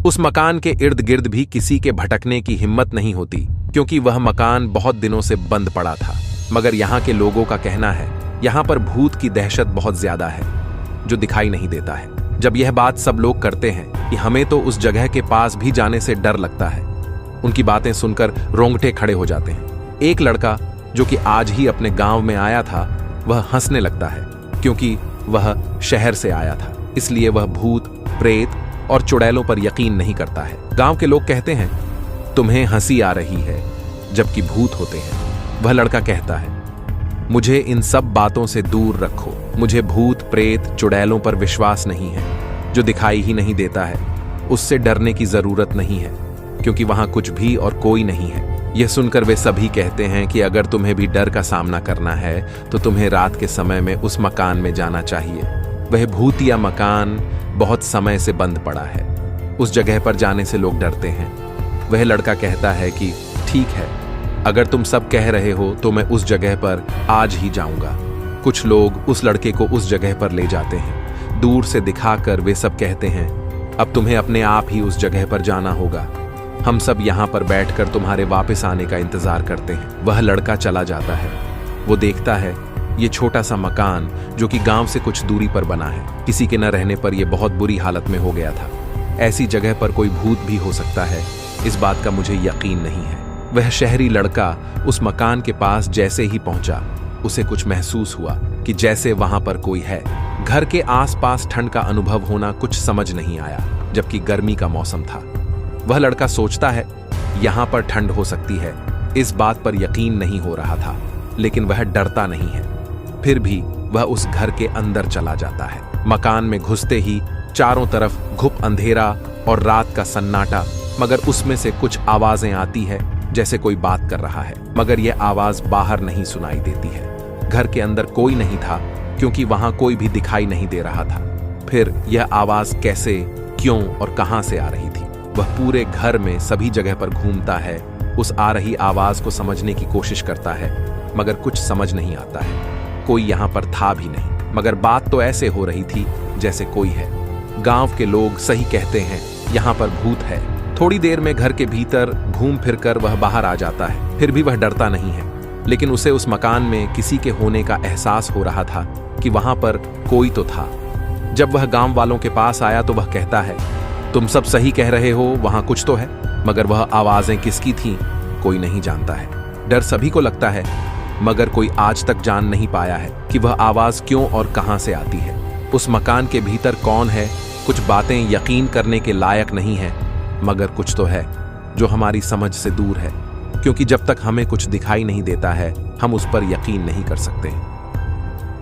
उस मकान के इर्द गिर्द भी किसी के भटकने की हिम्मत नहीं होती, क्योंकि वह मकान बहुत दिनों से बंद पड़ा था। मगर यहाँ के लोगों का कहना है यहाँ पर भूत की दहशत बहुत ज्यादा है, जो दिखाई नहीं देता है। जब यह बात सब लोग करते हैं कि हमें तो उस जगह के पास भी जाने से डर लगता है, उनकी बातें सुनकर रोंगटे खड़े हो जाते हैं। एक लड़का जो कि आज ही अपने गांव में आया था, वह हंसने लगता है, क्योंकि वह शहर से आया था, इसलिए वह भूत, प्रेत और चुड़ैलों पर यकीन नहीं करता है। गांव के लोग कहते हैं, तुम्हें हंसी आ रही है, जबकि भूत होते हैं। वह लड़का कहता है, मुझे इन सब बातों से दूर रखो। मुझे भूत, प्रेत, चुड़ैलों पर विश्वास नहीं है। जो दिखाई ही नहीं देता है, उससे डरने की जरूरत नहीं है, क्योंकि वहां कुछ भी और कोई नहीं है। यह सुनकर वे सभी कहते हैं कि अगर तुम्हें भी डर का सामना करना है तो तुम्हें रात के समय में उस मकान में जाना चाहिए। वह भूतिया मकान बहुत समय से बंद पड़ा है। उस जगह पर जाने से लोग डरते हैं। वह लड़का कहता है कि ठीक है, अगर तुम सब कह रहे हो तो मैं उस जगह पर आज ही जाऊंगा। कुछ लोग उस लड़के को उस जगह पर ले जाते हैं। दूर से दिखाकर वे सब कहते हैं, अब तुम्हें अपने आप ही उस जगह पर जाना होगा। हम सब यहाँ पर बैठकर तुम्हारे वापस आने का इंतजार करते हैं। वह लड़का चला जाता है। वो देखता है ये छोटा सा मकान जो कि गांव से कुछ दूरी पर बना है। किसी के न रहने पर यह बहुत बुरी हालत में हो गया था। ऐसी जगह पर कोई भूत भी हो सकता है, इस बात का मुझे यकीन नहीं है। वह शहरी लड़का उस मकान के पास जैसे ही पहुंचा, उसे कुछ महसूस हुआ कि जैसे वहां पर कोई है। घर के आसपास ठंड का अनुभव होना कुछ समझ नहीं आया, जबकि गर्मी का मौसम था। वह लड़का सोचता है यहां पर ठंड हो सकती है, इस बात पर यकीन नहीं हो रहा था, लेकिन वह डरता नहीं है। फिर भी वह उस घर के अंदर चला जाता है। मकान में घुसते ही चारों तरफ घुप अंधेरा और रात का सन्नाटा, मगर उसमें से कुछ आवाजें आती है जैसे कोई बात कर रहा है, मगर यह आवाज बाहर नहीं सुनाई देती है। घर के अंदर कोई नहीं था, क्योंकि वहां कोई भी दिखाई नहीं दे रहा था। फिर यह आवाज कैसे, क्यों और कहां से आ रही थी? वह पूरे घर में सभी जगह पर घूमता है, उस आ रही आवाज को समझने की कोशिश करता है, मगर कुछ समझ नहीं आता है। कोई यहाँ पर था भी नहीं, मगर बात तो ऐसे हो रही थी जैसे कोई है। गांव के लोग सही कहते हैं, यहाँ पर भूत है। थोड़ी देर में घर के भीतर घूम फिरकर वह बाहर आ जाता है। फिर भी वह डरता नहीं है, लेकिन उसे उस मकान में किसी के होने का एहसास हो रहा था कि वहां पर कोई तो था। जब वह गांव वालों के पास आया तो वह कहता है, तुम सब सही कह रहे हो, वहां कुछ तो है, मगर वह आवाजें किसकी थीं कोई नहीं जानता है। डर सभी को लगता है, मगर कोई आज तक जान नहीं पाया है कि वह आवाज क्यों और कहां से आती है। उस मकान के भीतर कौन है, कुछ बातें यकीन करने के लायक नहीं है, मगर कुछ तो है जो हमारी समझ से दूर है, क्योंकि जब तक हमें कुछ दिखाई नहीं देता है, हम उस पर यकीन नहीं कर सकते।